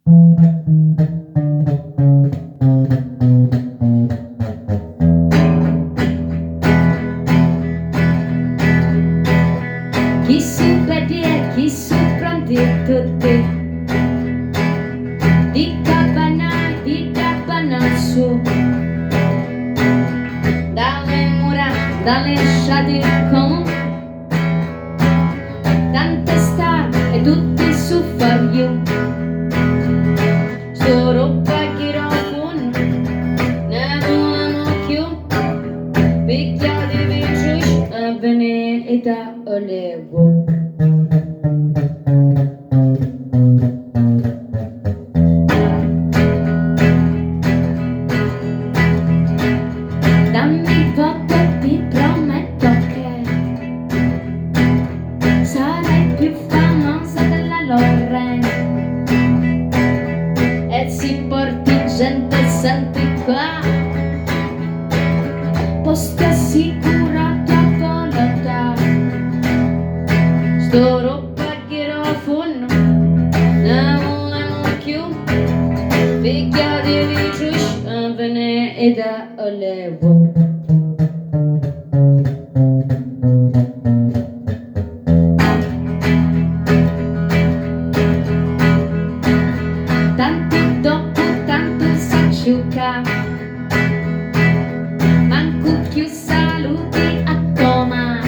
Chi su vedi e chi su prendi tutti, di cabana su, dalle mura, dalle sciati con tante star e tutti su for you. Sto roba girofon, ne volano più, picchiati vicini a venire e da olevo. Dammi voto e ti prometto che sarai più famosa della Lorraine e si porti gente, senti qua, posto assicurato a volontà. Sto roba girofon, ne volano più, picchiati vicini a venire e da olevo. Tanti dopo tanto s'acciucca, manco più saluti a coma,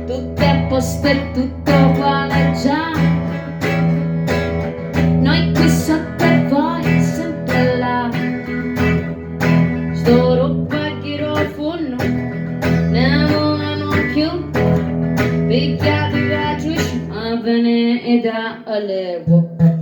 tutto a posto e tutto uguale già, noi qui sotto e voi sempre là. Sto roba girofon, ne volano più, picchiati da giù a venire e da olevo.